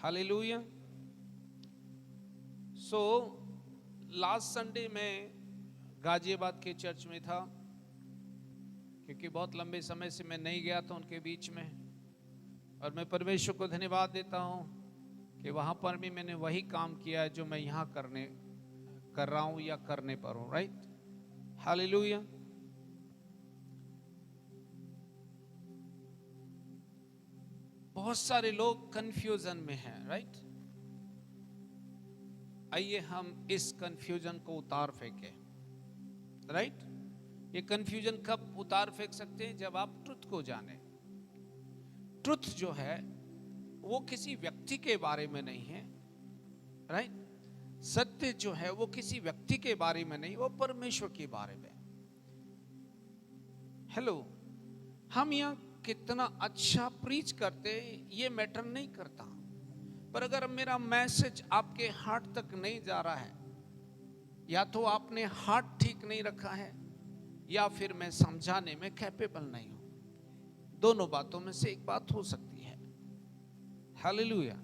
Hallelujah. So last Sunday में गाजियाबाद के church में था, क्योंकि बहुत लंबे समय से मैं नहीं गया था उनके बीच में, और मैं परमेश्वर को धन्यवाद देता हूं कि वहां पर भी मैंने वही काम किया है जो मैं यहां कर रहा हूं या करने पर हूं। Right, hallelujah. बहुत सारे लोग कंफ्यूजन में हैं। राइट, आइए हम इस कंफ्यूजन को उतार फेंकें। राइट, ये कंफ्यूजन कब उतार फेंक सकते हैं? जब आप ट्रुथ को जाने। ट्रुथ जो है वो किसी व्यक्ति के बारे में नहीं है। राइट, सत्य जो है वो किसी व्यक्ति के बारे में नहीं, वो परमेश्वर के बारे में। हेलो, हम यहाँ कितना अच्छा प्रीच करते ये मैटर नहीं करता, पर अगर मेरा मैसेज आपके हार्ट तक नहीं जा रहा है, या तो आपने हार्ट ठीक नहीं रखा है, या फिर मैं समझाने में कैपेबल नहीं हूं। दोनों बातों में से एक बात हो सकती है। Hallelujah,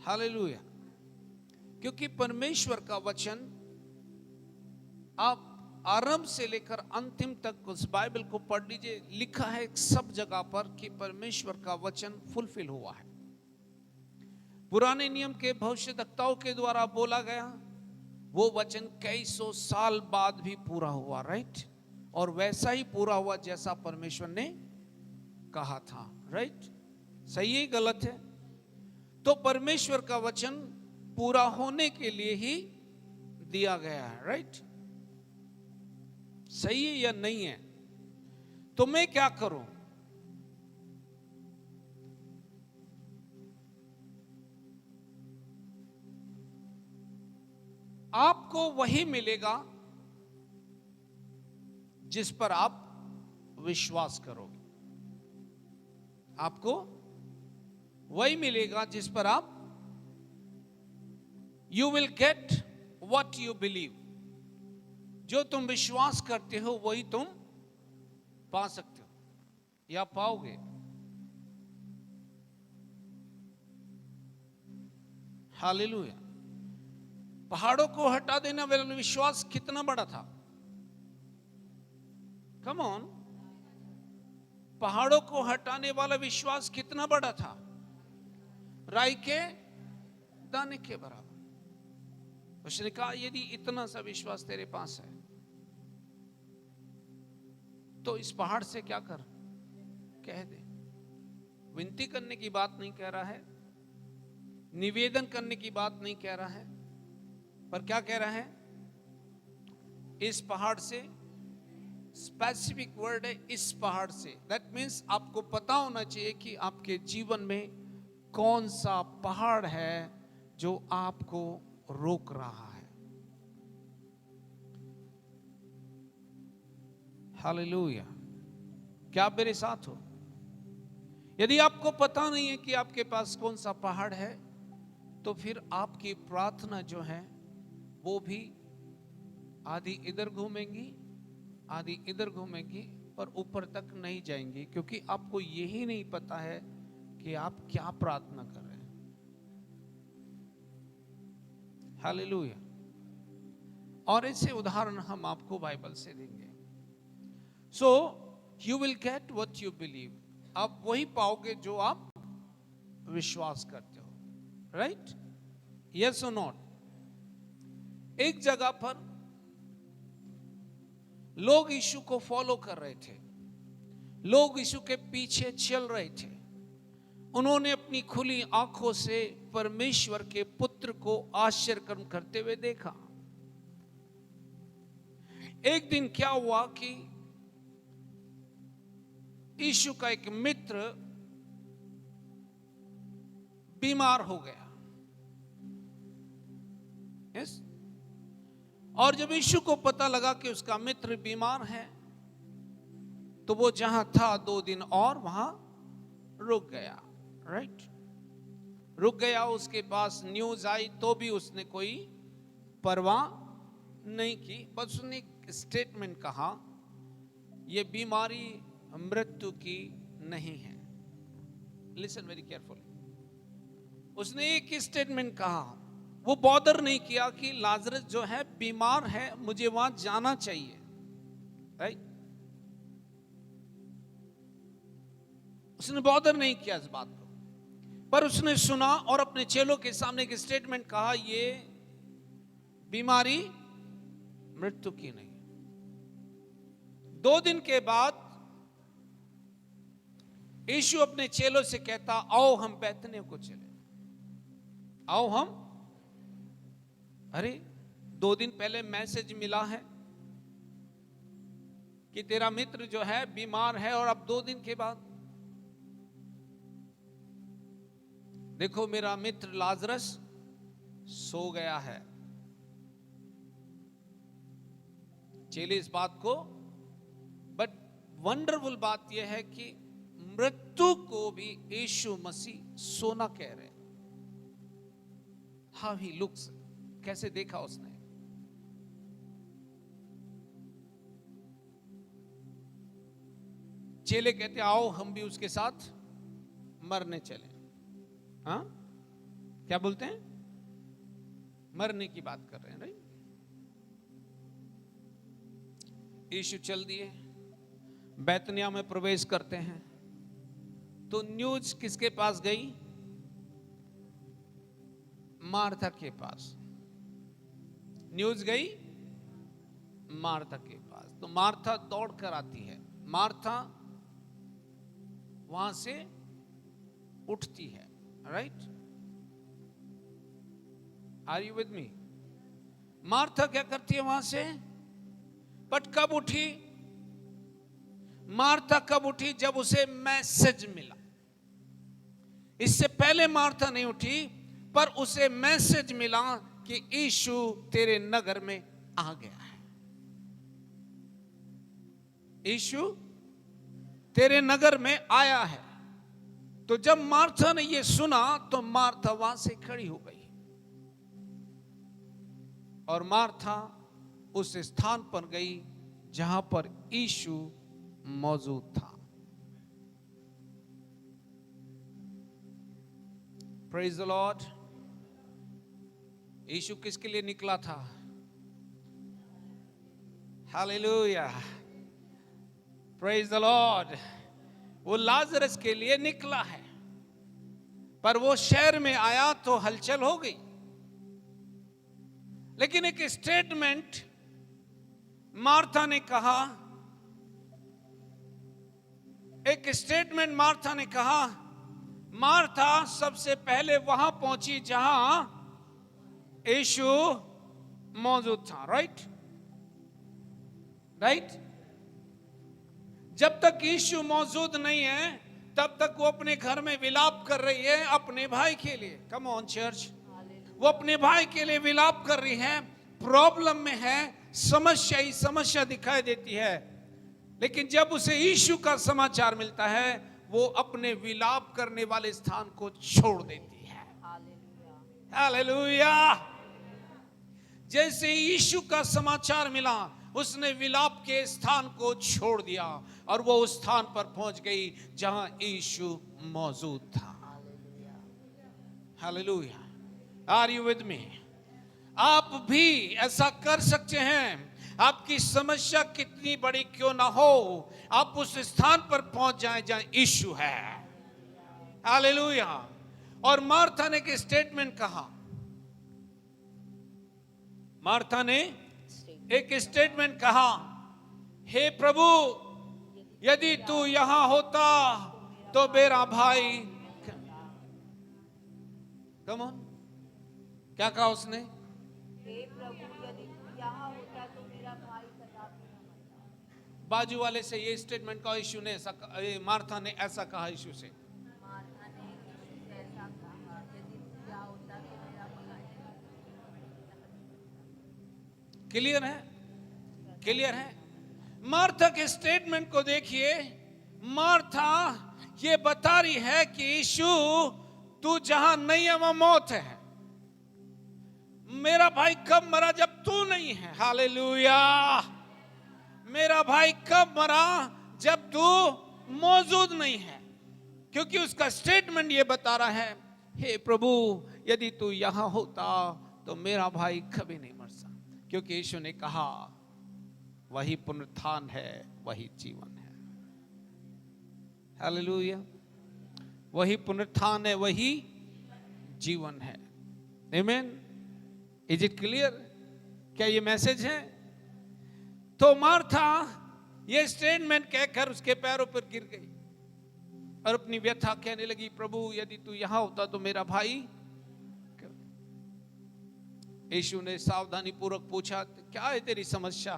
hallelujah. क्योंकि परमेश्वर का वचन आप आरंभ से लेकर अंतिम तक उस बाइबल को पढ़ लीजिए, लिखा है सब जगह पर कि परमेश्वर का वचन फुलफिल हुआ है। पुराने नियम के भविष्यद्वक्ताओं के द्वारा बोला गया वो वचन कई सौ साल बाद भी पूरा हुआ। राइट, और वैसा ही पूरा हुआ जैसा परमेश्वर ने कहा था। राइट, सही है गलत है? तो परमेश्वर का वचन पूरा होने के लिए ही दिया गया है। राइट, सही है या नहीं है? तो मैं क्या करूं? आपको वही मिलेगा जिस पर आप विश्वास करोगे। आपको वही मिलेगा जिस पर आप, you will get what you believe. जो तुम विश्वास करते हो वही तुम पा सकते हो या पाओगे। हालेलुया। पहाड़ों को हटा देने वाला विश्वास कितना बड़ा था? कम ऑन, पहाड़ों को हटाने वाला विश्वास कितना बड़ा था? राई के दाने के बराबर। उसने कहा यदि इतना सा विश्वास तेरे पास है तो इस पहाड़ से क्या कर, कह दे। विनती करने की बात नहीं कह रहा है, निवेदन करने की बात नहीं कह रहा है, पर क्या कह रहा है? इस पहाड़ से, स्पेसिफिक वर्ड है, इस पहाड़ से। दैट मीन्स आपको पता होना चाहिए कि आपके जीवन में कौन सा पहाड़ है जो आपको रोक रहा है। हालेलुया। क्या आप मेरे साथ हो? यदि आपको पता नहीं है कि आपके पास कौन सा पहाड़ है, तो फिर आपकी प्रार्थना जो है वो भी आधी इधर घूमेंगी, आधी इधर घूमेंगी, पर ऊपर तक नहीं जाएंगी, क्योंकि आपको यही नहीं पता है कि आप क्या प्रार्थना कर रहे हैं। हालेलुया। और ऐसे उदाहरण हम आपको बाइबल से देंगे। So you will get what you believe. आप वही पाओगे जो आप विश्वास करते हो। राइट, यस और नॉट? एक जगह पर लोग यीशु को फॉलो कर रहे थे, लोग यीशु के पीछे चल रहे थे। उन्होंने अपनी खुली आंखों से परमेश्वर के पुत्र को आश्चर्य कर्म करते हुए देखा। एक दिन क्या हुआ कि यीशु का एक मित्र बीमार हो गया। यस, और जब यीशु को पता लगा कि उसका मित्र बीमार है, तो वो जहां था 2 दिन और वहां रुक गया। राइट, रुक गया। उसके पास न्यूज आई तो भी उसने कोई परवाह नहीं की, बस उसने एक स्टेटमेंट कहा, यह बीमारी मृत्यु की नहीं है। Listen very carefully. उसने एक ही स्टेटमेंट कहा, वो बॉदर नहीं किया कि लाजरस जो है बीमार है, मुझे वहां जाना चाहिए, राइट? उसने बॉदर नहीं किया इस बात को, पर उसने सुना और अपने चेलों के सामने एक स्टेटमेंट कहा, ये बीमारी मृत्यु की नहीं। 2 दिन के बाद यीशु अपने चेलों से कहता, आओ हम बैतनिय्याह को चले, आओ हम। अरे 2 दिन पहले मैसेज मिला है कि तेरा मित्र जो है बीमार है, और अब 2 दिन के बाद देखो मेरा मित्र लाजरस सो गया है। चेले इस बात को, बट वंडरफुल बात यह है कि मृत्यु को भी यीशु मसीह सोना कह रहे। हाउ ही लुक्स, कैसे देखा उसने। चेले कहते आओ हम भी उसके साथ मरने चले। हाँ, क्या बोलते हैं? मरने की बात कर रहे हैं, राइट? यीशु चल दिए, बैतनिय्याह में प्रवेश करते हैं, तो न्यूज किसके पास गई? मार्था के पास। न्यूज गई मार्था के पास, तो मार्था दौड़ कर आती है। मार्था वहां से उठती है, right? Are you with me? Martha क्या करती है वहां से? बट कब उठी मार्था? कब उठी? जब उसे मैसेज मिला। इससे पहले मार्था नहीं उठी, पर उसे मैसेज मिला कि यीशु तेरे नगर में आ गया है। यीशु तेरे नगर में आया है। तो जब मार्था ने यह सुना तो मार्था वहां से खड़ी हो गई, और मार्था उस स्थान पर गई जहां पर यीशु मौजूद था। Praise the Lord. यीशु किसके लिए निकला था? Hallelujah, praise the Lord. वो लाजरस के लिए निकला है, पर वो शहर में आया तो हलचल हो गई। लेकिन एक स्टेटमेंट मार्था ने कहा, एक स्टेटमेंट मार्था ने कहा। मार्था सबसे पहले वहां पहुंची जहां यीशु मौजूद था, राइट? राइट? जब तक यीशु मौजूद नहीं है तब तक वो अपने घर में विलाप कर रही है अपने भाई के लिए। कम ऑन चर्च, वो अपने भाई के लिए विलाप कर रही है। प्रॉब्लम में है, समस्या ही समस्या दिखाई देती है। लेकिन जब उसे यीशु का समाचार मिलता है, वो अपने विलाप करने वाले स्थान को छोड़ देती है। हालेलुया। जैसे यीशु का समाचार मिला, उसने विलाप के स्थान को छोड़ दिया और वो उस स्थान पर पहुंच गई जहां यीशु मौजूद था। Hallelujah. Are you with me? आप भी ऐसा कर सकते हैं। आपकी समस्या कितनी बड़ी क्यों ना हो, आप उस स्थान पर पहुंच जाएं जहां यीशु है। हालेलुया। और मार्था ने एक स्टेटमेंट कहा। मार्था ने एक स्टेटमेंट कहा, हे प्रभु, यदि तू यहां होता तो मेरा भाई। कम ऑन, क्या कहा उसने? हे प्रभु, यदि तू यहाँ होता तो मेरा भाई कदापि न मरता। बाजू वाले से ये स्टेटमेंट कहा, यीशु ने ऐसा, मार्था ने ऐसा कहा यीशु से। मार्था ने यीशु से ऐसा कहा, यदि तू यहाँ होता तो मेरा भाई। क्लियर है? क्लियर है? मार्था के स्टेटमेंट को देखिए। मार्था ये बता रही है कि यीशु, तू जहां नहीं है वहां मौत है। मेरा भाई कब मरा? जब तू नहीं है। हालेलुया। मेरा भाई कब मरा? जब तू मौजूद नहीं है। क्योंकि उसका स्टेटमेंट ये बता रहा है हे प्रभु, यदि तू यहां होता तो मेरा भाई कभी नहीं मरता। क्योंकि यीशु ने कहा वही पुनरुत्थान है, वही जीवन है। हालेलुया। वही पुनरुत्थान है, वही जीवन है। आमीन। Is it clear? क्या ये मैसेज है? तो मार्था ये स्टेटमेंट कहकर उसके पैरों पर गिर गई और अपनी व्यथा कहने लगी, प्रभु यदि तू यहां होता तो मेरा भाई। यीशु ने सावधानी पूर्वक पूछा, क्या है तेरी समस्या?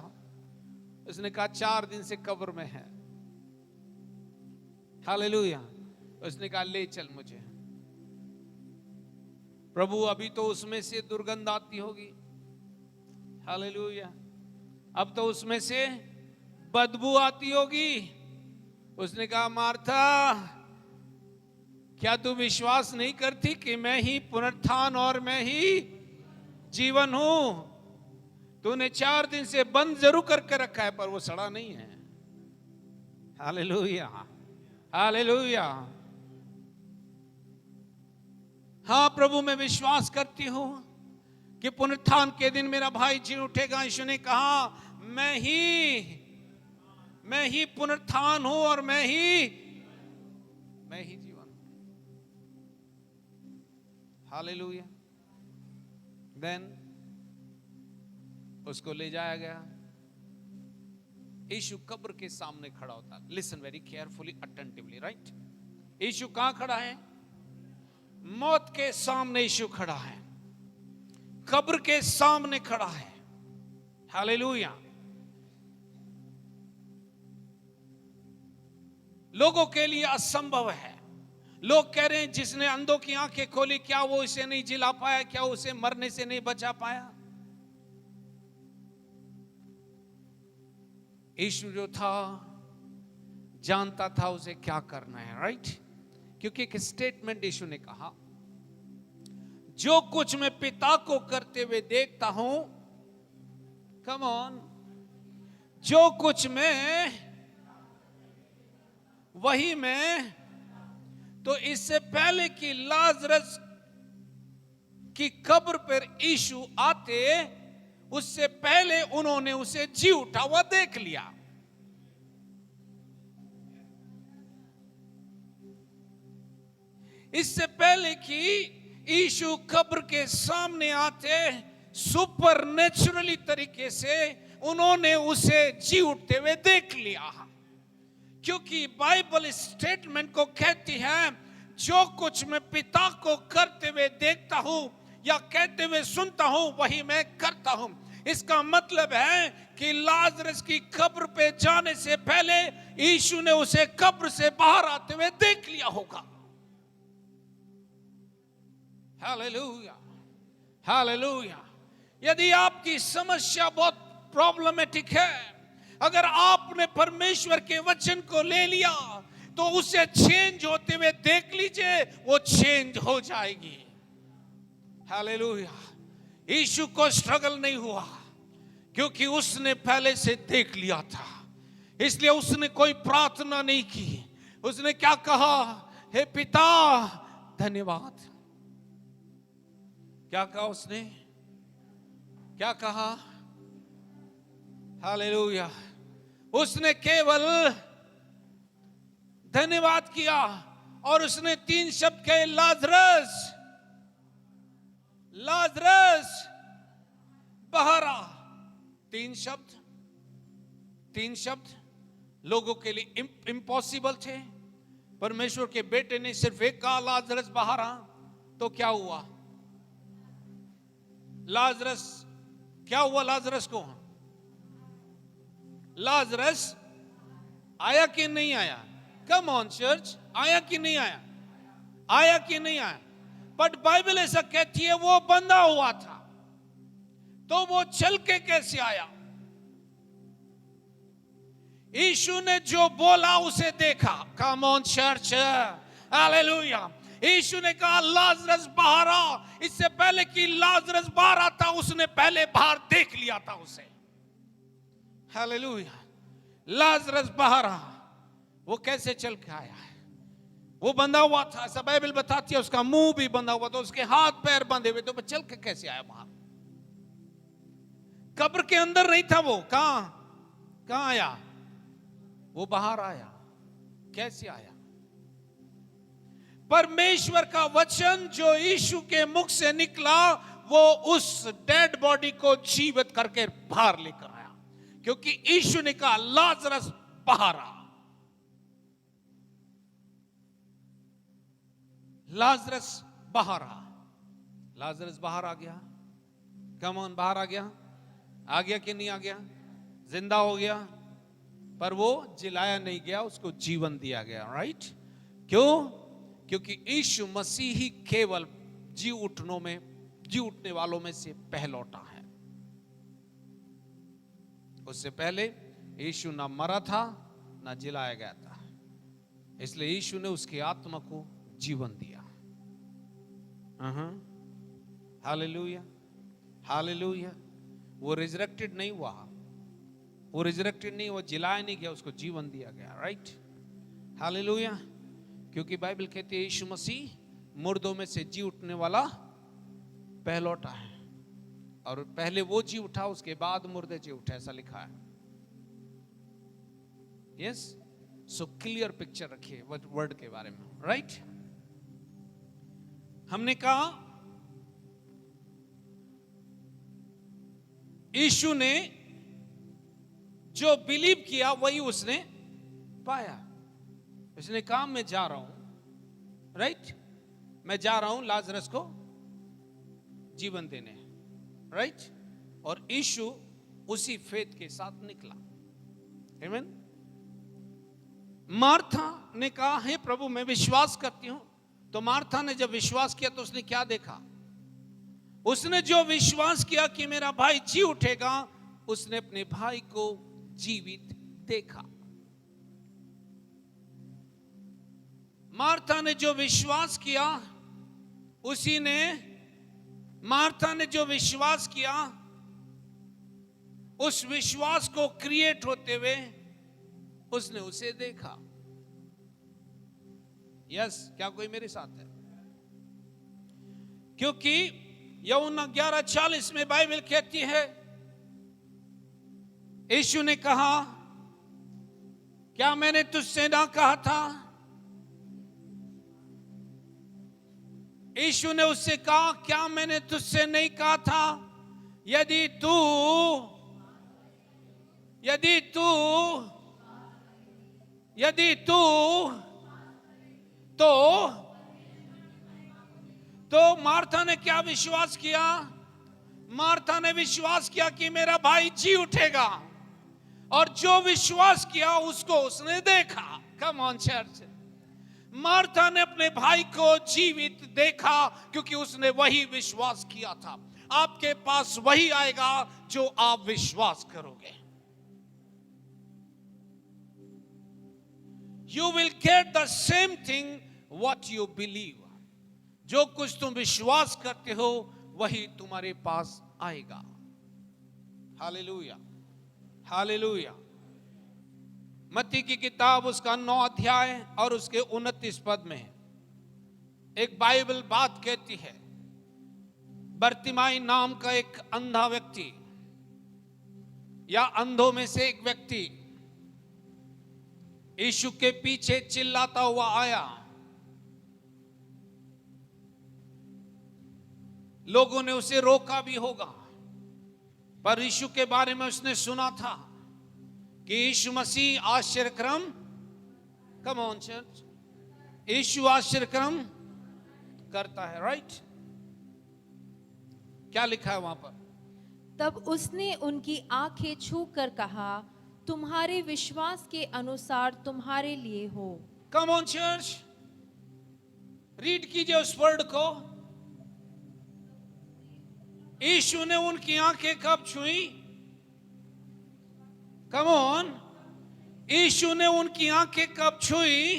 उसने कहा 4 दिन से कब्र में है। हालेलुया। उसने कहा ले चल मुझे। प्रभु अभी तो उसमें से दुर्गंध आती होगी। हालेलुया। अब तो उसमें से बदबू आती होगी। उसने कहा मार्था, क्या तू विश्वास नहीं करती कि मैं ही पुनरुत्थान और मैं ही जीवन हूं? तूने 4 दिन से बंद जरूर करके रखा है पर वो सड़ा नहीं है। Hallelujah, hallelujah. हाँ प्रभु, मैं विश्वास करती हूं कि पुनरुत्थान के दिन मेरा भाई जी उठेगा। यीशु ने कहा मैं ही पुनरुत्थान हूं और मैं ही जीवन। हालेलुया। देन उसको ले जाया गया। यीशु कब्र के सामने खड़ा होता। Listen very carefully, attentively, right? यीशु कहां खड़ा है? मौत के सामने यीशु खड़ा है, कब्र के सामने खड़ा है। हालेलुया। लोगों के लिए असंभव है। लोग कह रहे हैं जिसने अंधों की आंखें खोली, क्या वो इसे नहीं जिला पाया? क्या उसे मरने से नहीं बचा पाया? यीशु जो था जानता था उसे क्या करना है, राइट? क्योंकि एक स्टेटमेंट यीशु ने कहा, जो कुछ मैं पिता को करते हुए देखता हूं, कम ऑन, जो कुछ मैं वही मैं। तो इससे पहले कि लाजरस की कब्र पर यीशु आते, उससे पहले उन्होंने उसे जी उठा हुआ देख लिया। इससे पहले कि यीशु कब्र के सामने आते, सुपरनेचुरली तरीके से उन्होंने उसे जी उठते हुए देख लिया। क्योंकि बाइबल स्टेटमेंट को कहती है, जो कुछ मैं पिता को करते हुए देखता हूं या कहते हुए सुनता हूं, वही मैं करता हूं। इसका मतलब है कि लाजरस की कब्र पे जाने से पहले यीशु ने उसे कब्र से बाहर आते हुए देख लिया होगा। Hallelujah, hallelujah. यदि आपकी समस्या बहुत प्रॉब्लमेटिक है, अगर आपने परमेश्वर के वचन को ले लिया तो उसे चेंज होते हुए देख लीजिए, वो चेंज हो जाएगी। हालेलुया। यीशु को स्ट्रगल नहीं हुआ क्योंकि उसने पहले से देख लिया था, इसलिए उसने कोई प्रार्थना नहीं की। उसने क्या कहा? हे पिता धन्यवाद। क्या कहा उसने? क्या कहा? हालेलुया। उसने केवल धन्यवाद किया और उसने 3 शब्द कहे, लाजरस, लाजरस बाहर आ। 3 शब्द लोगों के लिए इम्पॉसिबल थे। परमेश्वर के बेटे ने सिर्फ एक कहा, लाजरस बाहर आ। तो क्या हुआ? लाजरस, क्या हुआ लाजरस को? लाजरस आया कि नहीं आया? कम ऑन चर्च, आया कि नहीं आया? आया कि नहीं आया? बट बाइबल ऐसा कहती है वो बंधा हुआ था, तो वो चल के कैसे आया? यीशु ने जो बोला उसे देखा। Come on church, hallelujah. यीशु ने कहा लाजरस बाहर आ। इससे पहले कि लाजरस बाहर आता, उसने पहले बाहर देख लिया था उसे। हालेलुया। लाजरस बाहर आ। वो कैसे चल के आया है? वो बंधा हुआ था, ऐसा बाइबल बताती है। उसका मुंह भी बंधा हुआ था, उसके हाथ पैर बंधे हुए, तो वो चल के कैसे आया बाहर? कब्र के अंदर नहीं था वो, कहां आया? वो बाहर आया। कैसे आया? परमेश्वर का वचन जो यीशु के मुख से निकला, वो उस डेड बॉडी को जीवित करके बाहर लेकर आया, क्योंकि यीशु ने कहा लाजरस बाहर आ। लाजरस बाहर आ। लाजरस बाहर आ गया। कम ऑन, बाहर आ गया कि नहीं आ गया? जिंदा हो गया, पर वो जिलाया नहीं गया, उसको जीवन दिया गया। राइट? क्यों? क्योंकि यीशु मसीह ही केवल जी उठने वालों में से पहलौटा है। उससे पहले यीशु ना मरा था, ना जिलाया गया था। इसलिए यीशु ने उसकी आत्मा को जीवन दिया। Hallelujah, hallelujah. वो रिजरेक्टेड नहीं हुआ, वो रिजरेक्टेड नहीं हुआ, जिलाया नहीं गया, उसको जीवन दिया गया। राइट? हालेलुया। क्योंकि बाइबल कहती है यीशु मसीह मुर्दों में से जी उठने वाला पहलौटा है, और पहले वो जी उठा, उसके बाद मुर्दे जी उठे, ऐसा लिखा है। यस, सो क्लियर पिक्चर रखिए वर्ड के बारे में। राइट? हमने कहा यीशु ने जो बिलीव किया वही उसने पाया। उसने कहा मैं जा रहा हूं, राइट? मैं जा रहा हूं लाजरस को जीवन देने, राइट? और यीशु उसी फेथ के साथ निकला। आमीन। मार्था ने कहा हे प्रभु मैं विश्वास करती हूं। तो मार्था ने जब विश्वास किया तो उसने क्या देखा? उसने जो विश्वास किया कि मेरा भाई जी उठेगा, उसने अपने भाई को जीवित देखा। मार्था ने जो विश्वास किया, मार्था ने जो विश्वास किया, उस विश्वास को क्रिएट होते हुए उसने उसे देखा। यस, क्या कोई मेरे साथ है? क्योंकि यूहन्ना 11:40 में बाइबल कहती है, यीशु ने कहा क्या मैंने तुझसे ना कहा था? यीशु ने उससे कहा क्या मैंने तुझसे नहीं कहा था? यदि तू तो मार्था ने क्या विश्वास किया? मार्था ने विश्वास किया कि मेरा भाई जी उठेगा, और जो विश्वास किया उसको उसने देखा। Come on church. मार्था ने अपने भाई को जीवित देखा क्योंकि उसने वही विश्वास किया था। आपके पास वही आएगा जो आप विश्वास करोगे। You will get the same thing what you believe. जो कुछ तुम विश्वास करते हो वही तुम्हारे पास आएगा। Hallelujah, hallelujah. मत्ती की किताब उसका 9 अध्याय और उसके 29 पद में एक बाइबल बात कहती है, बर्तिमाई नाम का एक अंधा व्यक्ति या अंधों में से एक व्यक्ति यीशु के पीछे चिल्लाता हुआ आया। लोगों ने उसे रोका भी होगा, पर यीशु के बारे में उसने सुना था कि यीशु मसीह आश्चर्यक्रम, कम ऑन चर्च, यीशु आश्चर्यक्रम करता है। राइट? क्या लिखा है वहां पर? तब उसने उनकी आंखें छू कर कहा तुम्हारे विश्वास के अनुसार तुम्हारे लिए हो। कम ऑन चर्च, रीड कीजिए उस वर्ड को। यीशु ने उनकी आंखें कब छुई? कम ऑन, यीशु ने उनकी आंखें कब छुई?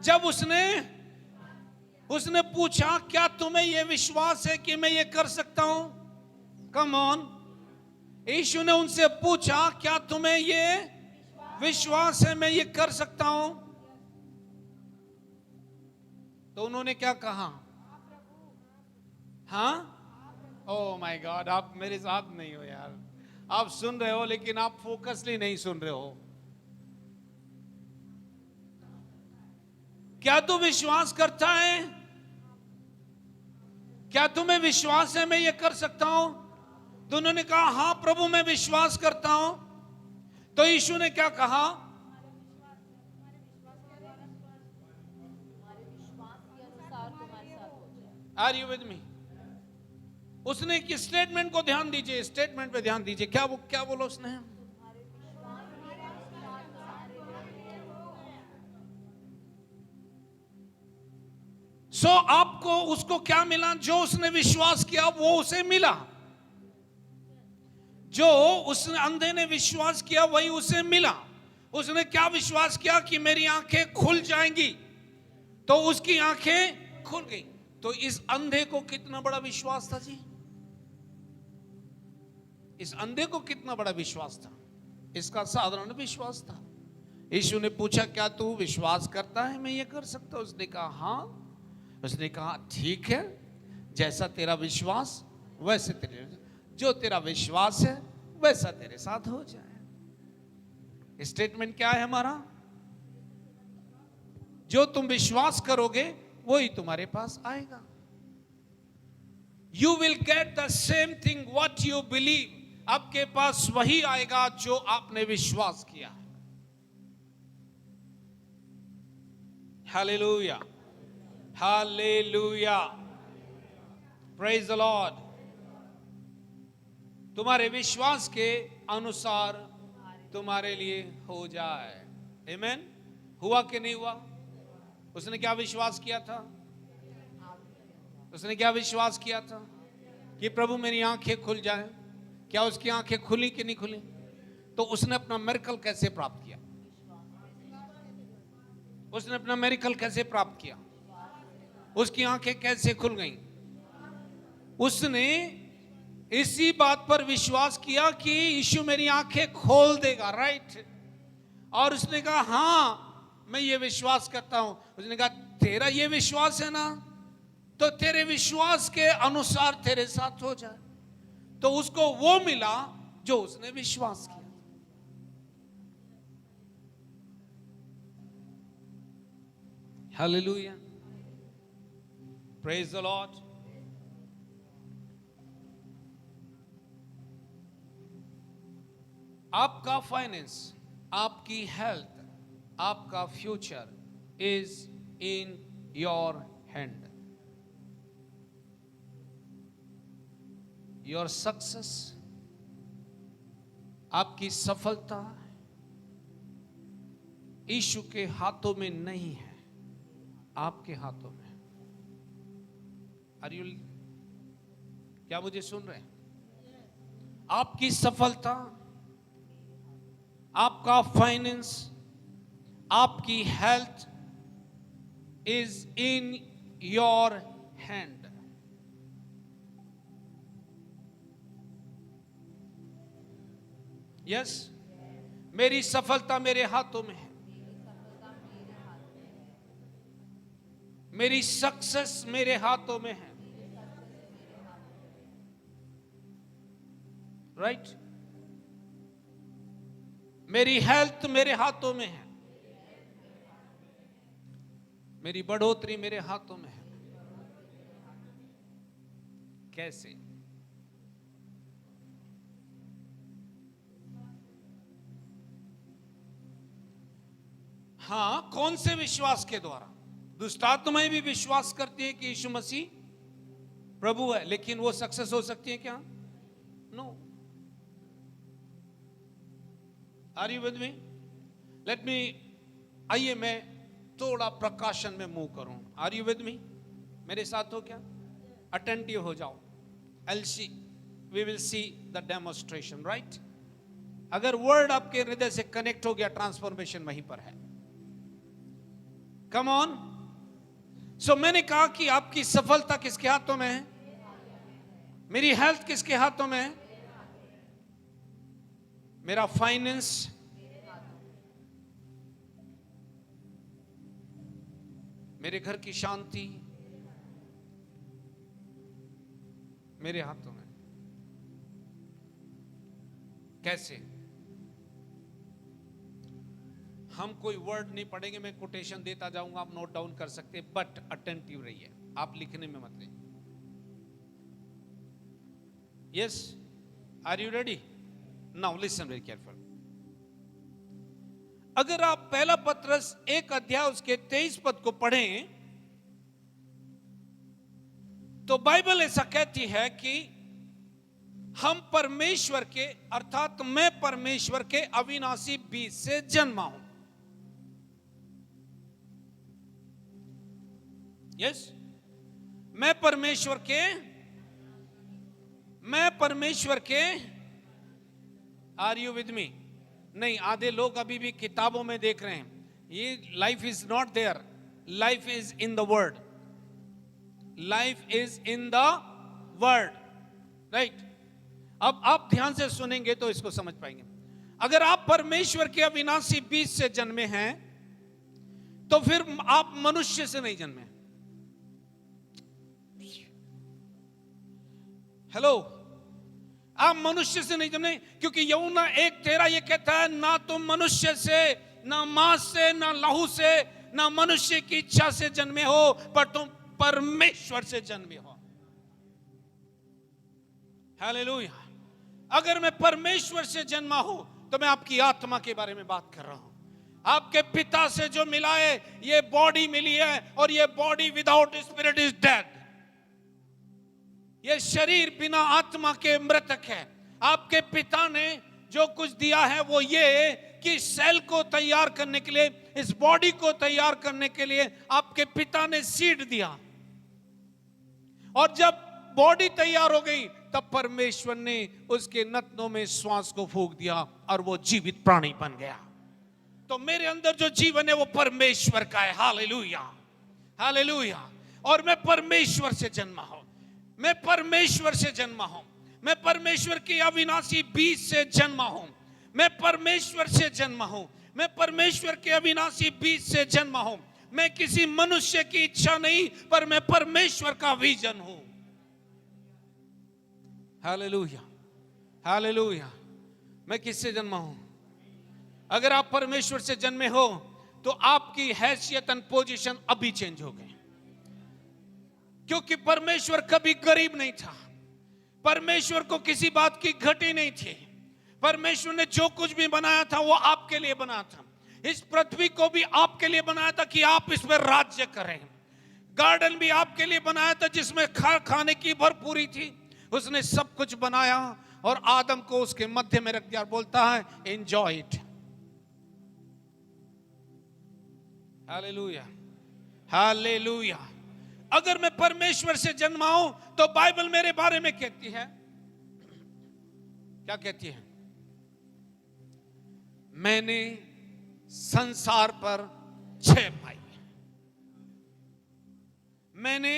जब उसने पूछा क्या तुम्हें यह विश्वास है कि मैं ये कर सकता हूं? कम ऑन, यीशु ने उनसे पूछा क्या तुम्हें ये विश्वास है मैं ये कर सकता हूं? तो उन्होंने क्या कहा? हाँ, ओ माय गॉड, आप मेरे साथ नहीं हो यार। आप सुन रहे हो लेकिन आप फोकसली नहीं सुन रहे हो। क्या तू विश्वास करता है? क्या तुम्हें विश्वास है मैं ये कर सकता हूं? तो उन्होंने कहा हाँ प्रभु मैं विश्वास करता हूं। तो यीशु ने क्या कहा? हमारे विश्वास के अनुसार तुम्हारे साथ हो जाए। Are you with me? उसने एक स्टेटमेंट को ध्यान दीजिए, स्टेटमेंट पे ध्यान दीजिए। क्या बोला उसने? तुम्हारे विश्वास के अनुसार तुम्हारे लिए सो आपको उसको क्या मिला? जो उसने विश्वास किया वो उसे मिला। जो उसने अंधे ने विश्वास किया वही उसे मिला। उसने क्या विश्वास किया कि मेरी आंखें खुल जाएंगी, तो उसकी आंखें खुल गई। तो इस अंधे को कितना बड़ा विश्वास था जी? इस अंधे को कितना बड़ा विश्वास था? इसका साधारण विश्वास था। यीशु ने पूछा क्या तू विश्वास करता है मैं ये कर सकता हूं? उसने कहा हाँ। उसने कहा ठीक है, जैसा तेरा विश्वास वैसे तेरे, जो तेरा विश्वास है वैसा तेरे साथ हो जाए। स्टेटमेंट क्या है हमारा? जो तुम विश्वास करोगे वही तुम्हारे पास आएगा। You will get the same thing what you believe. आपके पास वही आएगा जो आपने विश्वास किया। Hallelujah, hallelujah, praise the Lord. तुम्हारे विश्वास के अनुसार तुम्हारे लिए हो जाए। आमेन। हुआ कि नहीं हुआ? उसने क्या विश्वास किया था? उसने क्या विश्वास किया था? कि प्रभु मेरी आंखें खुल जाएं। क्या उसकी आंखें खुली कि नहीं खुली? तो उसने अपना मिरेकल कैसे प्राप्त किया? उसने अपना मिरेकल कैसे प्राप्त किया? उसकी आंखें कैसे खुल गईं? उसने इसी बात पर विश्वास किया कि यीशु मेरी आंखें खोल देगा, राइट? और उसने कहा हाँ मैं ये विश्वास करता हूं। उसने कहा तेरा ये विश्वास है ना, तो तेरे विश्वास के अनुसार तेरे साथ हो जाए। तो उसको वो मिला जो उसने विश्वास किया। Hallelujah, praise the Lord. आपका फाइनेंस, आपकी हेल्थ, आपका future is in your hand. Your success, आपकी सफलता यीशु के हाथों में नहीं है, आपके हाथों में। आर यू, क्या मुझे सुन रहे हैं? आपकी सफलता, आपका फाइनेंस, आपकी health is in your hand. Yes, मेरी सफलता मेरे हाथों में है, मेरी सक्सेस मेरे हाथों में है, राइट? मेरी हेल्थ मेरे हाथों में है, मेरी बढ़ोतरी मेरे हाथों में है। कैसे? हाँ, कौन से विश्वास के द्वारा? दुष्ट आत्माएं भी विश्वास करती है कि यीशु मसीह प्रभु है, लेकिन वो सक्सेस हो सकती है क्या? No. Are you with me? Let me, आइए मैं थोड़ा प्रकाशन में मूव करूं। Are you with me? मेरे साथ हो क्या? अटेंटिव हो जाओ। एलसी, we will see the demonstration, right? अगर वर्ड आपके हृदय से कनेक्ट हो गया, ट्रांसफॉर्मेशन वहीं पर है। Come on. सो मैंने कहा कि आपकी सफलता किसके हाथों में है? मेरी हेल्थ किसके हाथों में है? मेरा फाइनेंस, मेरे घर की शांति मेरे हाथों में। कैसे? हम कोई वर्ड नहीं पढ़ेंगे, मैं कोटेशन देता जाऊंगा, आप नोट डाउन कर सकते हैं, बट अटेंटिव रहिए, आप लिखने में मत रहिए। Yes, are you ready? Now listen very careful. अगर आप पहला पत्रस 1 अध्याय उसके 23 पद को पढ़ें तो बाइबल ऐसा कहती है कि हम परमेश्वर के, अर्थात मैं परमेश्वर के अविनाशी बीज से जन्मा हूं। यस, मैं परमेश्वर के, आर यू विद मी? नहीं, आधे लोग अभी भी किताबों में देख रहे हैं। ये life is not there, life is in the word, life is in the word, right? अब आप ध्यान से सुनेंगे तो इसको समझ पाएंगे। अगर आप परमेश्वर के अविनाशी बीज से जन्मे हैं तो फिर आप मनुष्य से नहीं जन्मे। हेलो, आप मनुष्य से नहीं जन्मे, क्योंकि यूहन्ना 1:13 ये कहता है, ना तुम मनुष्य से, ना मांस से, ना लहू से, ना मनुष्य की इच्छा से जन्मे हो, पर तुम परमेश्वर से जन्मे हो। हालेलुया। अगर मैं परमेश्वर से जन्मा हूं तो मैं आपकी आत्मा के बारे में बात कर रहा हूं। आपके पिता से जो मिला है, ये बॉडी मिली है, और ये body without spirit is dead. ये शरीर बिना आत्मा के मृतक है। आपके पिता ने जो कुछ दिया है वो ये कि सेल को तैयार करने के लिए, इस बॉडी को तैयार करने के लिए आपके पिता ने सीड दिया, और जब बॉडी तैयार हो गई तब परमेश्वर ने उसके नथनों में श्वास को फूंक दिया और वो जीवित प्राणी बन गया। तो मेरे अंदर जो जीवन है वो परमेश्वर का है। Hallelujah, hallelujah. और मैं परमेश्वर से जन्मा हूं, मैं परमेश्वर से जन्मा हूं, मैं परमेश्वर की अविनाशी बीज से जन्मा हूं, मैं परमेश्वर से जन्मा हूं, मैं परमेश्वर के अविनाशी बीज से जन्मा हूं। मैं किसी मनुष्य की इच्छा नहीं, पर मैं परमेश्वर का विजन हूं। Hallelujah, hallelujah. मैं किससे जन्मा हूं? अगर आप परमेश्वर से जन्मे हो तो आपकी हैसियत एंड पोजीशन अभी चेंज हो गई, क्योंकि परमेश्वर कभी गरीब नहीं था, परमेश्वर को किसी बात की घटी नहीं थी। परमेश्वर ने जो कुछ भी बनाया था वो आपके लिए बनाया था। इस पृथ्वी को भी आपके लिए बनाया था कि आप इस पर राज्य करें। गार्डन भी आपके लिए बनाया था जिसमें खाने की भरपूरी थी। उसने सब कुछ बनाया और आदम को उसके मध्य में रख दिया, बोलता है एंजॉय इट। Hallelujah, hallelujah. अगर मैं परमेश्वर से जन्मा हूं तो बाइबल मेरे बारे में कहती है, क्या कहती है? मैंने संसार पर जय पाई। मैंने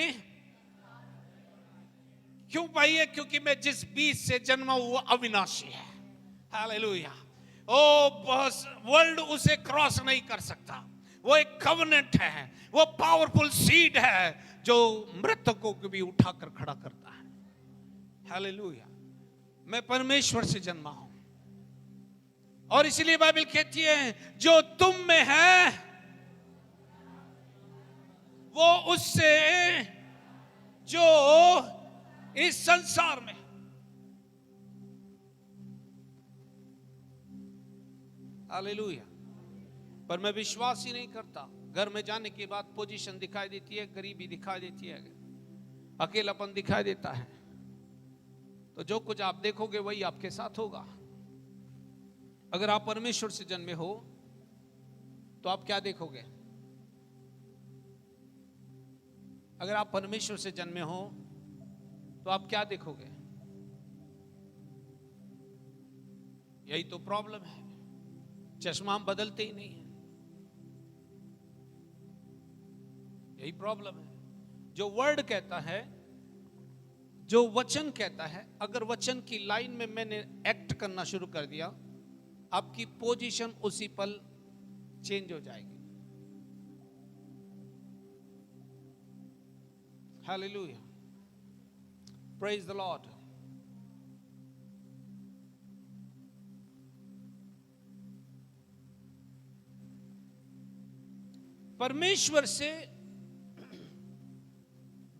क्यों पाई है? क्योंकि मैं जिस बीज से जन्मा हूं वो अविनाशी है। हालेलुया। ओ बस वर्ल्ड उसे क्रॉस नहीं कर सकता। वो एक कवनेंट है, वो पावरफुल सीड है जो मृतकों को भी उठाकर खड़ा करता है। हालेलुया। मैं परमेश्वर से जन्मा हूं, और इसलिए बाइबल कहती है जो तुम में है वो उससे जो इस संसार में। हालेलुया। पर मैं विश्वास ही नहीं करता। घर में जाने के बाद पोजीशन दिखाई देती है, गरीबी दिखाई देती है, अकेलापन दिखाई देता है, तो जो कुछ आप देखोगे वही आपके साथ होगा। अगर आप परमेश्वर से जन्मे हो तो आप क्या देखोगे? अगर आप परमेश्वर से जन्मे हो तो आप क्या देखोगे? यही तो प्रॉब्लम है, चश्मा हम बदलते ही नहीं है। यही प्रॉब्लम है। जो वर्ड कहता है, जो वचन कहता है, अगर वचन की लाइन में मैंने एक्ट करना शुरू कर दिया, आपकी पोजीशन उसी पल चेंज हो जाएगी। Hallelujah. Praise the Lord. परमेश्वर से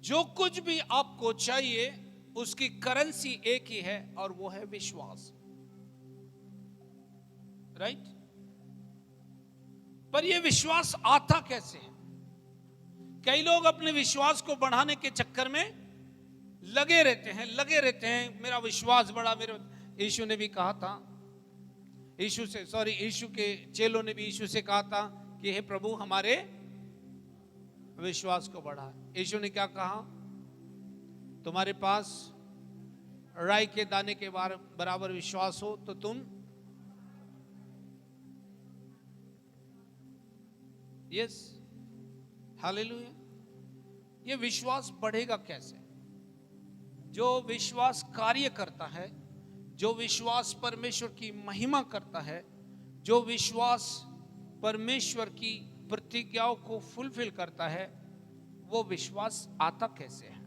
जो कुछ भी आपको चाहिए उसकी करेंसी एक ही है और वो है विश्वास, राइट? पर ये विश्वास आता कैसे है? कई लोग अपने विश्वास को बढ़ाने के चक्कर में लगे रहते हैं। मेरा विश्वास बढ़ा, यीशु ने भी कहा था, यीशु के चेलों ने भी यीशु से कहा था कि हे प्रभु हमारे विश्वास को बढ़ा। यीशु ने क्या कहा? तुम्हारे पास राई के दाने के बराबर विश्वास हो तो तुम, यस, हालेलुया। ये विश्वास बढ़ेगा कैसे? जो विश्वास कार्य करता है, जो विश्वास परमेश्वर की महिमा करता है, जो विश्वास परमेश्वर की प्रतिज्ञाओं को फुलफिल करता है, वो विश्वास आता कैसे है?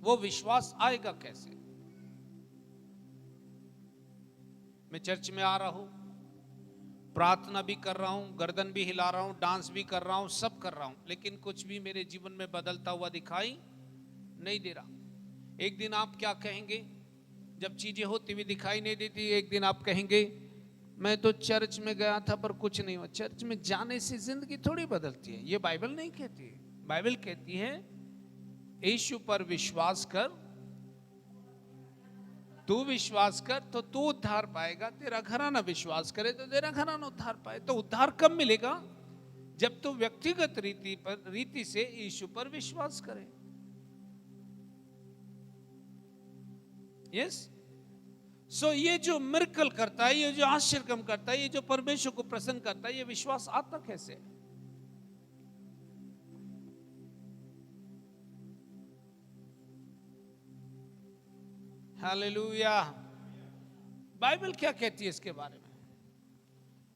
वो विश्वास आएगा कैसे? मैं चर्च में आ रहा हूं, प्रार्थना भी कर रहा हूं, गर्दन भी हिला रहा हूं, डांस भी कर रहा हूं, सब कर रहा हूं, लेकिन कुछ भी मेरे जीवन में बदलता हुआ दिखाई नहीं दे रहा। एक दिन आप क्या कहेंगे जब चीजें होती हुई दिखाई नहीं देती? एक दिन आप कहेंगे मैं तो चर्च में गया था पर कुछ नहीं हुआ। चर्च में जाने से जिंदगी थोड़ी बदलती है, ये बाइबल नहीं कहती है। बाइबल कहती है यीशु पर विश्वास कर, तू विश्वास कर तो तू उद्धार पाएगा, तेरा घराना विश्वास करे तो तेरा घराना उद्धार पाए। तो उद्धार कब मिलेगा? जब तू व्यक्तिगत रीति से यीशु पर विश्वास करे। यस, सो ये जो मिरेकल करता है, ये जो आश्चर्य करता है, ये जो परमेश्वर को प्रसन्न करता है, ये विश्वास आता कैसे? हालेलुया। बाइबल क्या कहती है इसके बारे में?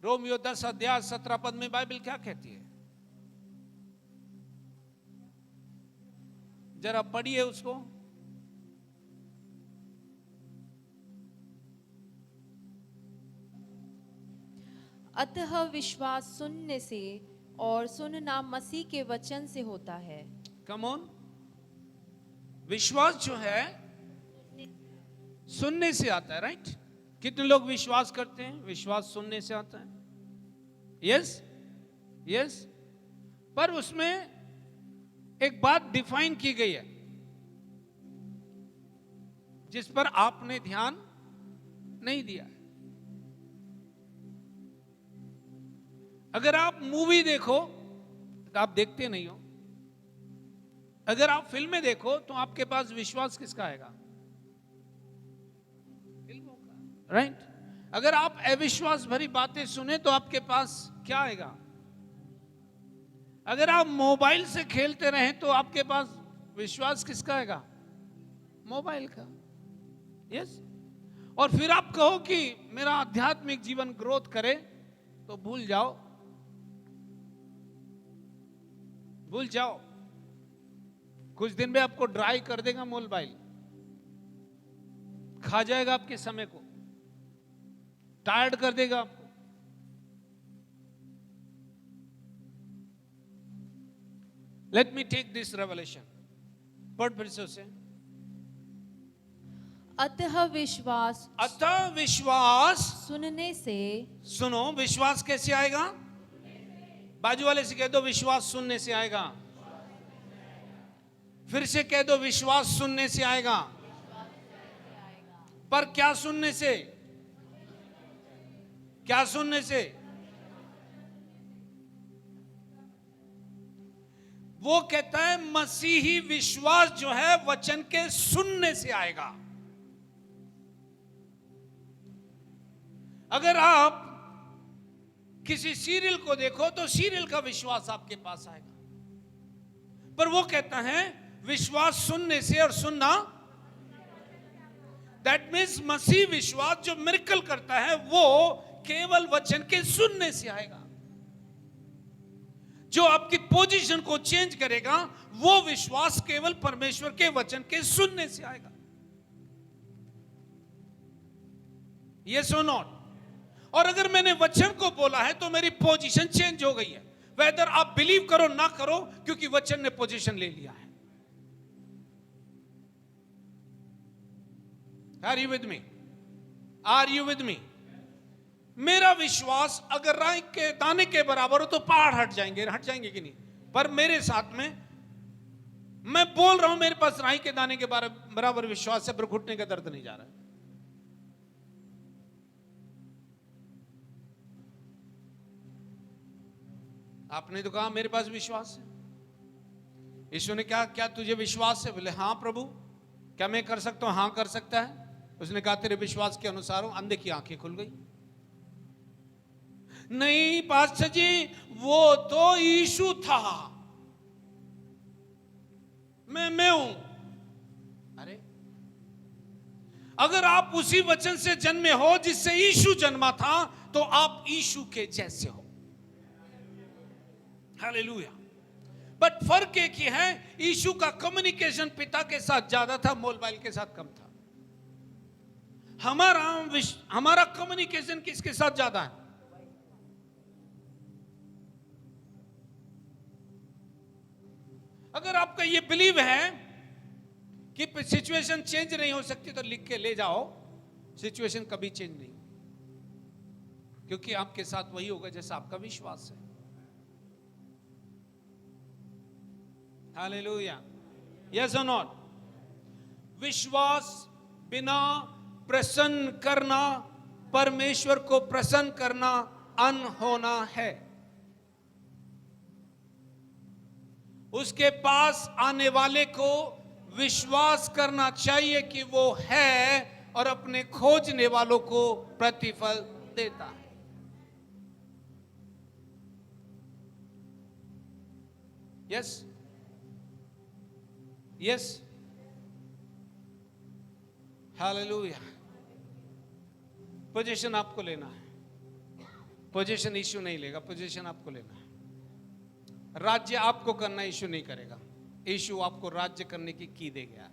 रोमियो 10 अध्याय 17 पद में बाइबल क्या कहती है? जरा पढ़िए उसको। अतः विश्वास सुनने से और सुनना मसीह के वचन से होता है। कम ऑन, विश्वास जो है सुनने से आता है, राइट? कितने लोग विश्वास करते हैं? विश्वास सुनने से आता है। यस, यस, पर उसमें एक बात डिफाइन की गई है जिस पर आपने ध्यान नहीं दिया। अगर आप मूवी देखो तो आप देखते नहीं हो, अगर आप फिल्में देखो तो आपके पास विश्वास किसका आएगा? फिल्मों का, राइट? अगर आप अविश्वास भरी बातें सुने तो आपके पास क्या आएगा? अगर आप मोबाइल से खेलते रहें तो आपके पास विश्वास किसका आएगा? मोबाइल का। यस, और फिर आप कहो कि मेरा आध्यात्मिक जीवन ग्रोथ करे, तो भूल जाओ, भूल जाओ। कुछ दिन में आपको ड्राई कर देगा मोबाइल, खा जाएगा आपके समय को, टायर्ड कर देगा आपको। Let me take this revelation. पढ़ फिर से उसे। अतः विश्वास, अतः विश्वास सुनने से, सुनो, विश्वास कैसे आएगा? बाजू वाले से कह दो विश्वास सुनने से आएगा। फिर से कह दो विश्वास सुनने से आएगा। पर क्या सुनने से? क्या सुनने से? वो कहता है मसीही विश्वास जो है वचन के सुनने से आएगा। अगर आप किसी सीरियल को देखो तो सीरियल का विश्वास आपके पास आएगा, पर वो कहता है विश्वास सुनने से, और सुनना, दैट मीन्स मसीह विश्वास जो मिरेकल करता है वो केवल वचन के सुनने से आएगा। जो आपकी पोजीशन को चेंज करेगा वो विश्वास केवल परमेश्वर के वचन के सुनने से आएगा। यस और नॉट? और अगर मैंने वचन को बोला है तो मेरी पोजीशन चेंज हो गई है, वेदर आप बिलीव करो ना करो, क्योंकि वचन ने पोजीशन ले लिया है। Are you with me? Are you with me? मेरा विश्वास अगर राई के दाने के बराबर हो तो पहाड़ हट जाएंगे कि नहीं? पर मेरे साथ में मैं बोल रहा हूं मेरे पास राई के दाने के बराबर विश्वास है, पर घुटने का दर्द नहीं जा रहा है। आपने तो कहा मेरे पास विश्वास है। यीशु ने कहा क्या तुझे विश्वास है? बोले हाँ प्रभु। क्या मैं कर सकता हूं? हाँ कर सकता है। उसने कहा तेरे विश्वास के अनुसार हूं। अंधे की आंखें खुल गई। नहीं पास्टर जी, वो तो यीशु था, मैं हूं। अरे अगर आप उसी वचन से जन्मे हो जिससे यीशु जन्मा था तो आप यीशु के जैसे हो। हालेलुया। बट फर्क एक ही है, यीशु का कम्युनिकेशन पिता के साथ ज्यादा था, मोबाइल के साथ कम था। हमारा कम्युनिकेशन किसके साथ ज्यादा है? अगर आपका ये बिलीव है कि सिचुएशन चेंज नहीं हो सकती तो लिख के ले जाओ, सिचुएशन कभी चेंज नहीं, क्योंकि आपके साथ वही होगा जैसा आपका विश्वास है। हालेलुया। यस और नॉट? विश्वास बिना प्रसन्न करना, परमेश्वर को प्रसन्न करना अनहोना है। उसके पास आने वाले को विश्वास करना चाहिए कि वो है और अपने खोजने वालों को प्रतिफल देता है। Yes yes. हालेलुया। पोजीशन आपको लेना है, पोजीशन यीशु नहीं लेगा, पोजीशन आपको लेना है। राज्य आपको करना, यीशु नहीं करेगा। यीशु आपको राज्य करने की दे गया।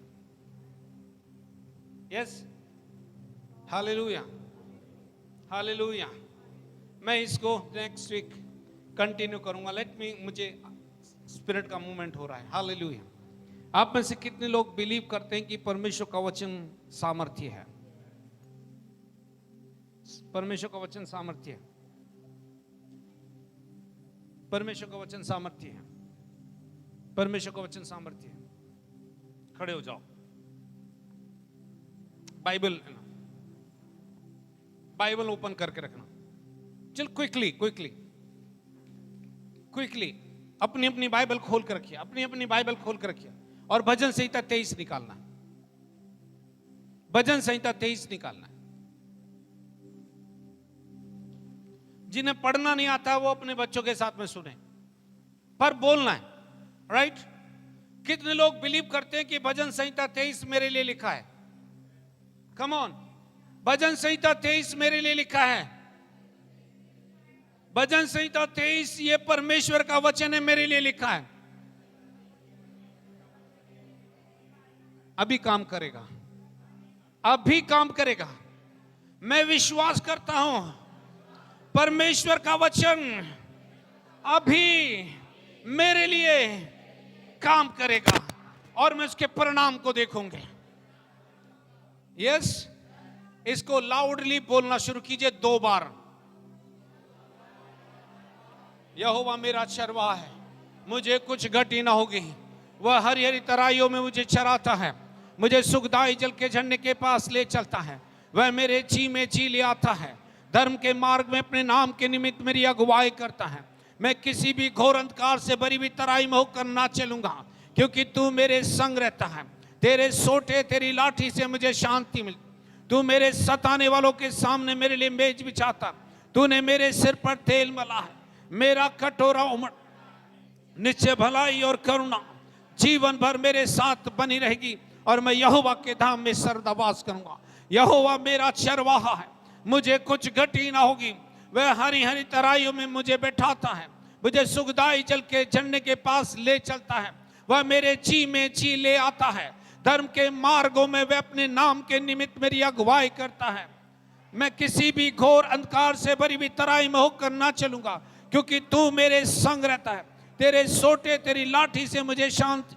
यस। Hallelujah hallelujah. मैं इसको नेक्स्ट वीक कंटिन्यू करूंगा। मुझे स्पिरिट का मूवमेंट हो रहा है। हालेलुया। आप में से कितने लोग बिलीव करते हैं कि परमेश्वर का वचन सामर्थ्य है? परमेश्वर का वचन सामर्थ्य है। परमेश्वर का वचन सामर्थ्य है। परमेश्वर का वचन सामर्थ्य है। खड़े हो जाओ। बाइबल ओपन करके रखना। चल क्विकली अपनी अपनी बाइबल खोल कर रखिए, अपनी अपनी बाइबल खोल कर रखिए, और भजन संहिता 23 निकालना है। भजन संहिता 23 निकालना है। जिन्हें पढ़ना नहीं आता वो अपने बच्चों के साथ में सुने, पर बोलना है। राइट? कितने लोग बिलीव करते हैं कि भजन संहिता 23 मेरे लिए लिखा है? Come on. भजन संहिता 23 मेरे लिए लिखा है। भजन संहिता 23 ये परमेश्वर का वचन है, मेरे लिए लिखा है। अभी काम करेगा, अभी काम करेगा। मैं विश्वास करता हूं परमेश्वर का वचन अभी मेरे लिए काम करेगा और मैं उसके परिणाम को देखूंगा। यस। इसको लाउडली बोलना शुरू कीजिए 2 बार। यहोवा मेरा चरवाहा है, मुझे कुछ घटी ना होगी। वह हरी हरी तराइयों में मुझे चराता है, मुझे सुखदाई जल के झरने के पास ले चलता है। वह मेरे जी में जी ले आता है, धर्म के मार्ग में अपने नाम के निमित्त मेरी अगुवाई करता है। मैं किसी भी घोर अंधकार से भरी हुई तराई में होकर ना चलूंगा, क्योंकि तू मेरे संग रहता है। तेरे सोटे तेरी लाठी से मुझे शांति मिलती। तू मेरे सताने वालों के सामने मेरे लिए मेज बिछाता। तूने मेरे सिर पर तेल मला है, मेरा कटोरा उमड़। निश्चय भलाई और करुणा जीवन भर मेरे साथ बनी रहेगी, और मैं यहोवा के धाम में सरदावास करूंगा। यहोवा मेरा चरवाहा है, मुझे कुछ घटी ना होगी। वह हरी हरी तराइयों में मुझे बैठाता है, मुझे सुखदाई जल के झरने के पास ले चलता है। वह मेरे जी में जी ले आता है। धर्म के मार्गों में वह अपने नाम के निमित्त मेरी अगुवाई करता है। मैं किसी भी घोर अंधकार से भरी हुई तराई में होकर ना चलूंगा, क्योंकि तू मेरे संग रहता है। तेरे सोटे तेरी लाठी से मुझे शांत,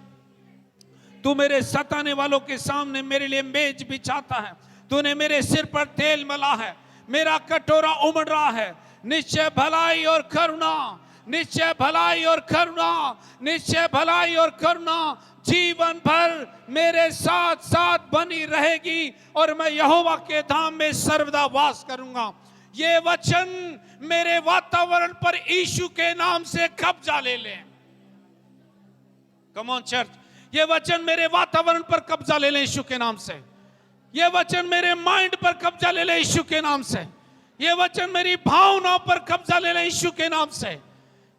तू मेरे सताने वालों के सामने मेरे लिए मेज बिछाता है। तूने मेरे सिर पर तेल मला है, मेरा कटोरा उमड़ रहा है। निश्चय भलाई और करुणा, निश्चय भलाई और करुणा, निश्चय भलाई और करुणा जीवन भर मेरे साथ साथ बनी रहेगी, और मैं यहोवा के धाम में सर्वदा वास करूंगा। ये वचन मेरे वातावरण पर यीशु के नाम से कब्जा ले लें। कम ऑन चर्च, ये वचन मेरे वातावरण पर कब्जा ले लें यीशु के नाम से। ये वचन मेरे माइंड पर कब्जा ले लें यीशु के नाम से। ये वचन मेरी भावनाओं पर कब्जा ले लें यीशु के नाम से।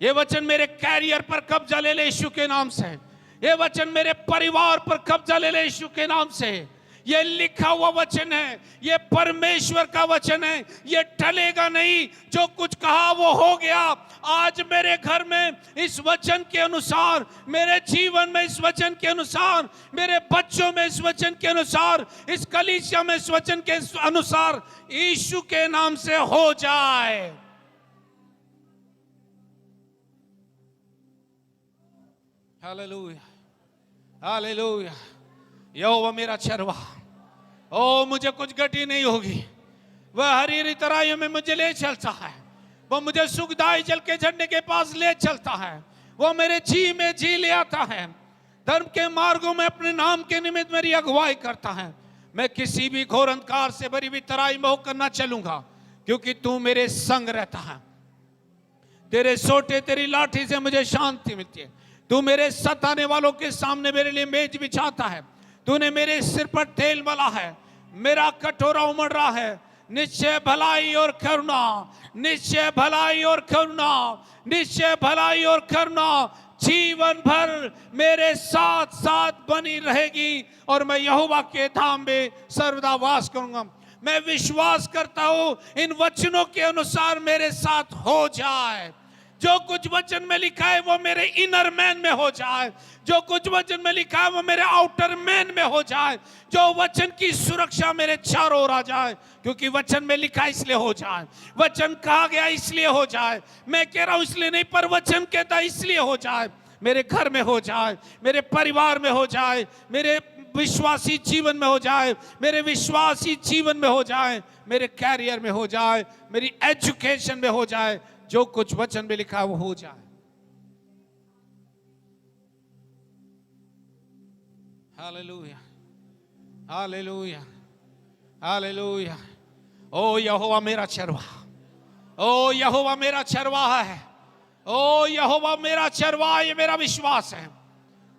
ये वचन मेरे कैरियर पर कब्जा ले लें यीशु के नाम से। ये वचन मेरे परिवार पर कब्जा ले लें यीशु के नाम से। ये लिखा हुआ वचन है, ये परमेश्वर का वचन है, ये टलेगा नहीं। जो कुछ कहा वो हो गया। आज मेरे घर में इस वचन के अनुसार, मेरे जीवन में इस वचन के अनुसार, मेरे बच्चों में इस वचन के अनुसार, इस कलीसिया में इस वचन के अनुसार यीशु के नाम से हो जाए। Hallelujah, hallelujah. यहोवा मेरा चरवाहा, ओ मुझे कुछ गति नहीं होगी। वह हरी हरी तराइयों में मुझे ले चलता है। वो मुझे सुखदाई जल के झरने के पास ले चलता है। वो मेरे जी में जी ले आता है। धर्म के मार्गों में अपने नाम के निमित्त मेरी अगुवाई करता है। मैं किसी भी घोर अंधकार से भरी हुई तराई में होकर ना चलूंगा, क्योंकि तू मेरे संग रहता है। तेरे सोटे तेरी लाठी से मुझे शांति मिलती है। तू मेरे सताने वालों के सामने मेरे लिए मेज बिछाता है। तूने मेरे सिर पर तेल मला है, मेरा कटोरा उमड़ रहा है। निश्चय भलाई और करुणा, निश्चय भलाई और करुणा, निश्चय भलाई और करुणा जीवन भर मेरे साथ साथ बनी रहेगी, और मैं यहोवा के धाम में सर्वदा वास करूंगा। मैं विश्वास करता हूं इन वचनों के अनुसार मेरे साथ हो जाए। जो कुछ वचन में लिखा है वो मेरे इनर मैन में हो जाए। जो कुछ वचन में लिखा है वो मेरे आउटर मैन में हो जाए। जो वचन की सुरक्षा मेरे चारों ओर आ जाए, क्योंकि वचन में लिखा इसलिए हो जाए, वचन कहा गया इसलिए हो जाए। मैं कह रहा हूं इसलिए नहीं, पर वचन कहता इसलिए हो जाए। मेरे घर में हो जाए, मेरे परिवार में हो जाए, मेरे विश्वासी जीवन में हो जाए, मेरे विश्वासी जीवन में हो जाए, मेरे कैरियर में हो जाए, मेरी एजुकेशन में हो जाए। जो कुछ वचन में लिखा वो हो जाए। Hallelujah, hallelujah, hallelujah. ओ यहोवा मेरा चरवाहा, ओ यहोवा मेरा चरवाहा है। ओ यहोवा मेरा चरवाहा, ये मेरा विश्वास है।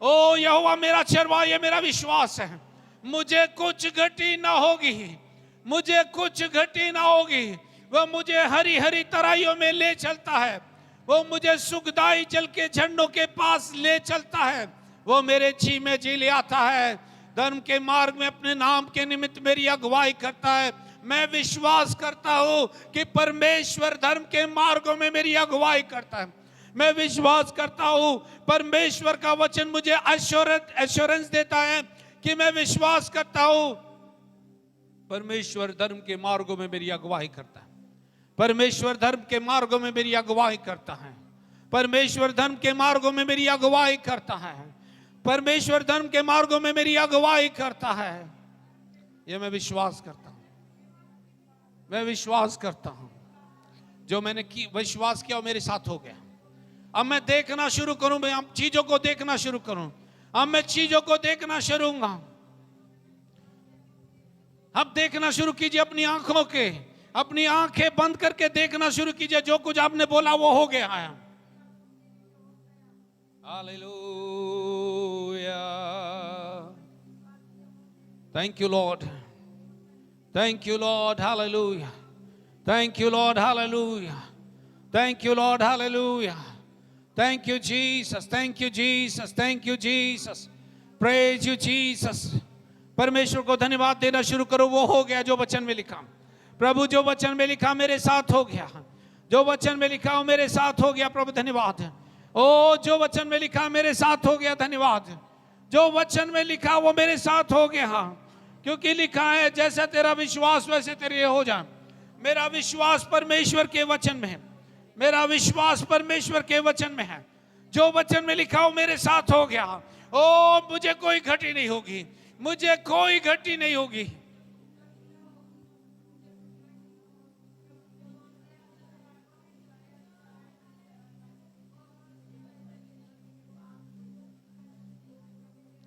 ओ यहोवा मेरा चरवाहा, ये मेरा विश्वास है। मुझे कुछ घटी ना होगी, मुझे कुछ घटी ना होगी। वह मुझे हरी हरी तराइयों में ले चलता है। वो मुझे सुखदाई जल के झरनों के पास ले चलता है। वो मेरे जी में जी ले आता है। धर्म के मार्ग में अपने नाम के निमित्त मेरी अगुवाई करता है। मैं विश्वास करता हूं कि परमेश्वर धर्म के मार्गों में मेरी अगुवाई करता है। मैं विश्वास करता हूं परमेश्वर का वचन मुझे एश्योरेंस देता है कि मैं विश्वास करता हूं परमेश्वर धर्म के मार्गों में मेरी अगुवाई करता है। परमेश्वर धर्म के मार्गों में मेरी अगुवाई करता है। परमेश्वर धर्म के मार्गों में मेरी अगुवाई करता है। परमेश्वर धर्म के मार्गों में मेरी अगुवाई करता है। यह मैं विश्वास करता हूं, मैं विश्वास करता हूं। जो मैंने विश्वास किया वो मेरे साथ हो गया। अब मैं देखना शुरू करूं, मैं अब चीजों को देखना शुरू करूं। अब मैं चीजों को देखना शुरू करूंगा। अब देखना शुरू कीजिए अपनी आंखों के, अपनी आंखें बंद करके देखना शुरू कीजिए। जो कुछ आपने बोला वो हो गया है। Hallelujah, thank you Lord, thank you Lord, hallelujah, thank you Lord, hallelujah, thank you Lord, hallelujah, thank you Jesus, thank you Jesus, thank you Jesus, praise you Jesus. परमेश्वर को धन्यवाद देना शुरू करो। वो हो गया जो वचन में लिखा। प्रभु जो वचन में लिखा मेरे साथ हो गया। जो वचन में लिखा हो मेरे साथ हो गया, प्रभु धन्यवाद। ओ जो वचन में लिखा मेरे साथ हो गया, धन्यवाद। जो वचन में लिखा वो मेरे साथ हो गया, क्योंकि लिखा है जैसा तेरा विश्वास वैसे तेरे हो जाए। मेरा विश्वास परमेश्वर के वचन में है, मेरा विश्वास परमेश्वर के वचन में है। जो वचन में लिखा हो मेरे साथ हो गया। ओ मुझे कोई घटी नहीं होगी, मुझे कोई घटी नहीं होगी।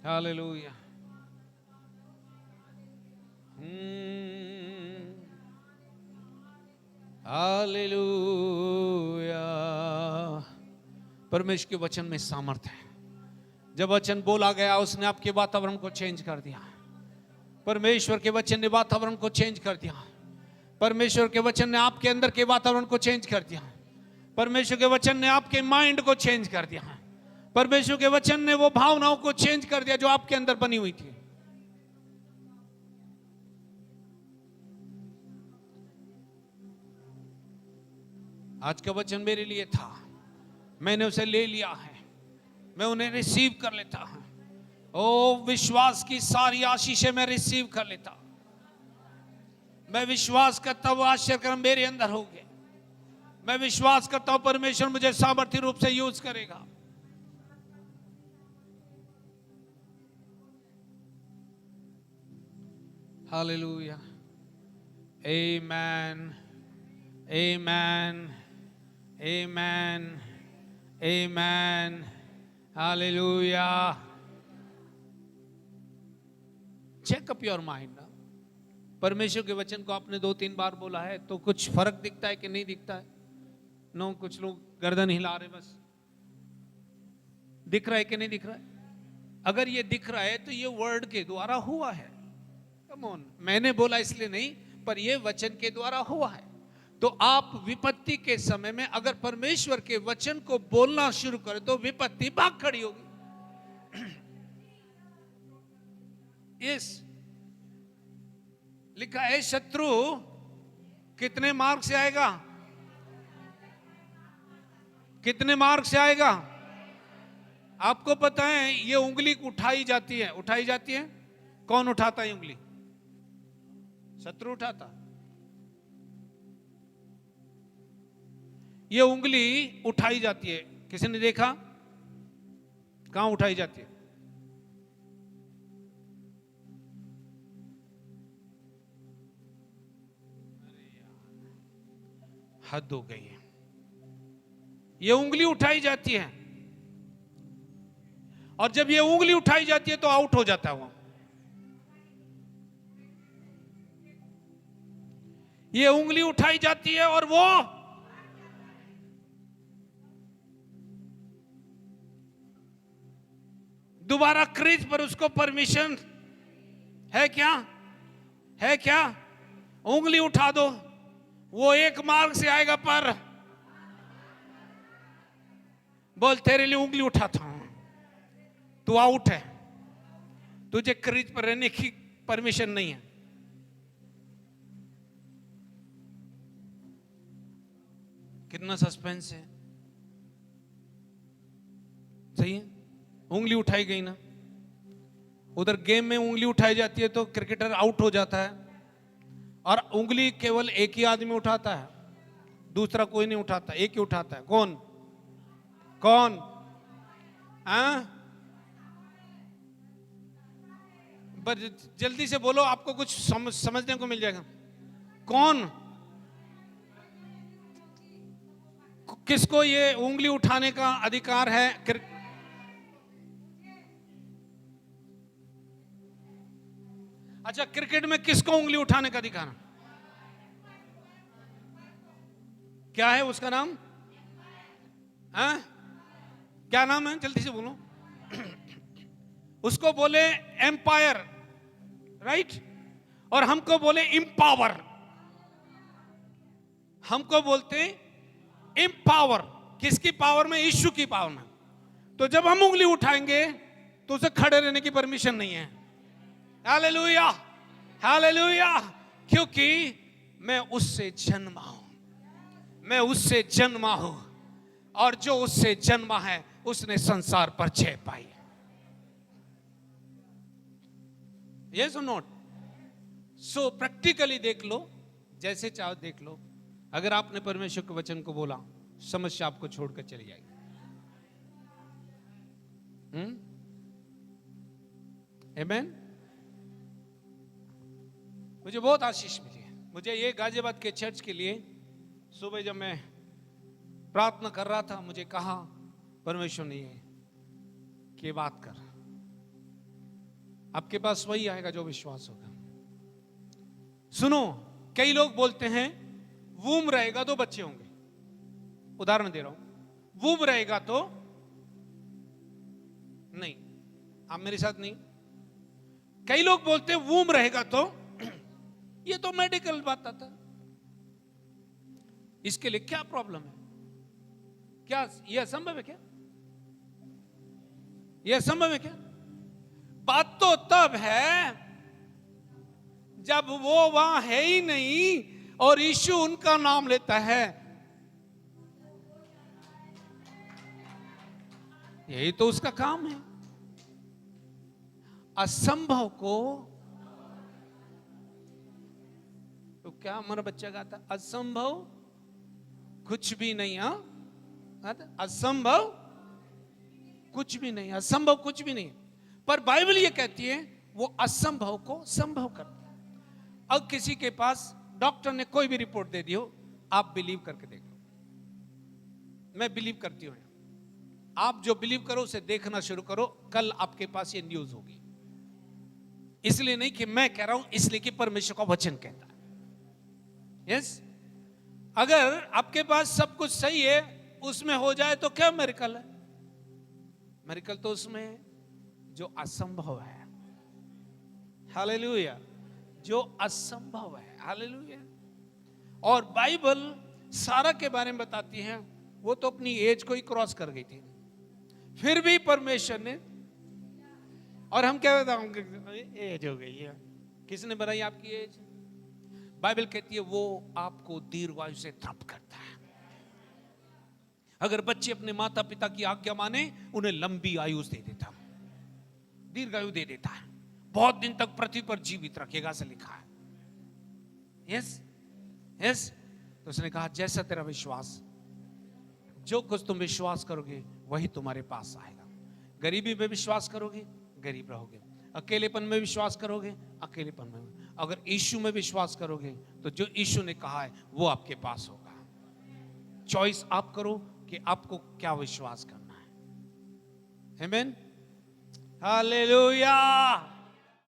हालेलुया। हालेलुया। परमेश्वर के वचन में सामर्थ्य है। जब वचन बोला गया उसने आपके वातावरण को चेंज कर दिया। परमेश्वर के वचन ने वातावरण को चेंज कर दिया। परमेश्वर के वचन ने आपके अंदर के वातावरण को चेंज कर दिया। परमेश्वर के वचन ने आपके माइंड को चेंज कर दिया। परमेश्वर के वचन ने वो भावनाओं को चेंज कर दिया जो आपके अंदर बनी हुई थी। आज का वचन मेरे लिए था, मैंने उसे ले लिया है, मैं उन्हें रिसीव कर लेता हूं। ओ विश्वास की सारी आशीषें मैं रिसीव कर लेता। मैं विश्वास करता हूं आश्चर्यकर्म मेरे अंदर हो गए। मैं विश्वास करता हूं परमेश्वर मुझे सामर्थ्य रूप से यूज करेगा। Hallelujah. Amen, amen, amen, amen. Hallelujah. Check up your mind. परमेश्वर के वचन को आपने 2-3 बार बोला है तो कुछ फर्क दिखता है कि नहीं दिखता है? नो, कुछ लोग गर्दन हिला रहे, बस दिख रहा है कि नहीं दिख रहा है? अगर ये दिख रहा है तो ये वर्ड के द्वारा हुआ है। कम ऑन, मैंने बोला इसलिए नहीं, पर ये वचन के द्वारा हुआ है। तो आप विपत्ति के समय में अगर परमेश्वर के वचन को बोलना शुरू करें तो विपत्ति भाग खड़ी होगी। यस, लिखा है शत्रु कितने मार्ग से आएगा? कितने मार्ग से आएगा? आपको पता है ये उंगली उठाई जाती है, उठाई जाती है। कौन उठाता है उंगली? शत्रु उठाता। ये उंगली उठाई जाती है, किसी ने देखा? कहां उठाई जाती है? हद हो गई है। ये उंगली उठाई जाती है और जब ये उंगली उठाई जाती है तो आउट हो जाता है वो। ये उंगली उठाई जाती है और वो दोबारा क्रीज पर उसको परमिशन है क्या? है क्या? उंगली उठा दो, वो एक मार्ग से आएगा। पर बोल, तेरे लिए उंगली उठाता हूं, तू आउट है, तुझे क्रीज पर रहने की परमिशन नहीं है। कितना सस्पेंस है, सही है? उंगली उठाई गई ना, उधर गेम में उंगली उठाई जाती है तो क्रिकेटर आउट हो जाता है, और उंगली केवल एक ही आदमी उठाता है, दूसरा कोई नहीं उठाता, एक ही उठाता है। कौन? कौन? जल्दी से बोलो, आपको कुछ समझने को मिल जाएगा। कौन? किसको ये उंगली उठाने का अधिकार है? अच्छा, क्रिकेट में किसको उंगली उठाने का अधिकार? क्या है उसका नाम? क्या नाम है? जल्दी से बोलो। उसको बोले एम्पायर, राइट? और हमको बोले इम्पावर। हमको बोलते इम्पावर। किसकी पावर में? यीशु की पावर में। तो जब हम उंगली उठाएंगे तो उसे खड़े रहने की परमिशन नहीं है। Hallelujah, hallelujah. क्योंकि मैं उससे जन्मा हूं, मैं उससे जन्मा हूं और जो उससे जन्मा है उसने संसार पर जय पाई है। यस और नॉट? सो प्रैक्टिकली देख लो, जैसे चाहो देख लो। अगर आपने परमेश्वर के वचन को बोला, समस्या आपको छोड़कर चली जाएगी। आमीन। मुझे बहुत आशीष मिली है। मुझे ये गाजियाबाद के चर्च के लिए सुबह जब मैं प्रार्थना कर रहा था, मुझे कहा परमेश्वर ने कि बात कर, आपके पास वही आएगा जो विश्वास होगा। सुनो, कई लोग बोलते हैं वूम रहेगा तो बच्चे होंगे। उदाहरण दे रहा हूं, वूम रहेगा तो नहीं। आप मेरे साथ नहीं? कई लोग बोलते हैं वूम रहेगा तो ये तो मेडिकल बात आता। इसके लिए क्या प्रॉब्लम है? क्या यह असंभव है? क्या यह असंभव है? क्या बात तो तब है जब वो वहां है ही नहीं और यीशु उनका नाम लेता है। यही तो उसका काम है। असंभव को तो क्या हमारा बच्चा गाता, असंभव कुछ भी नहीं। असंभव कुछ भी नहीं, असंभव कुछ भी नहीं। पर बाइबल ये कहती है वो असंभव को संभव करता है। अब किसी के पास डॉक्टर ने कोई भी रिपोर्ट दे दी हो, आप बिलीव करके देख लो। मैं बिलीव करती हूं, आप जो बिलीव करो उसे देखना शुरू करो। कल आपके पास ये न्यूज होगी। इसलिए नहीं कि मैं कह रहा हूं, इसलिए कि परमेश्वर का वचन कहता है। यस, अगर आपके पास सब कुछ सही है, उसमें हो जाए तो क्या मिरेकल है? मिरेकल तो उसमें है जो असंभव है। हालेलुया। जो असंभव है। हालेलुया। और बाइबल सारा के बारे में बताती है, वो तो अपनी एज को ही क्रॉस कर गई थी, फिर भी परमेश्वर ने। और हम क्या बताएंगे, एज हो गई है। किसने बनाई आपकी एज? बाइबल कहती है वो आपको दीर्घायु से तृप्त करता है। अगर बच्चे अपने माता पिता की आज्ञा माने, उन्हें लंबी आयु दे देता, दीर्घायु दे देता है, बहुत दिन तक पृथ्वी पर जीवित रखेगा, ऐसा लिखा है। Yes yes. तो उसने कहा जैसा तेरा विश्वास, जो कुछ तुम विश्वास करोगे वही तुम्हारे पास आएगा। गरीबी में विश्वास करोगे, गरीब रहोगे। अकेलेपन में विश्वास करोगे, अकेलेपन में। अगर यीशु में विश्वास करोगे तो जो यीशु ने कहा है वो आपके पास होगा। चॉइस आप करो कि आपको क्या विश्वास करना है। आमीन। हालेलुया।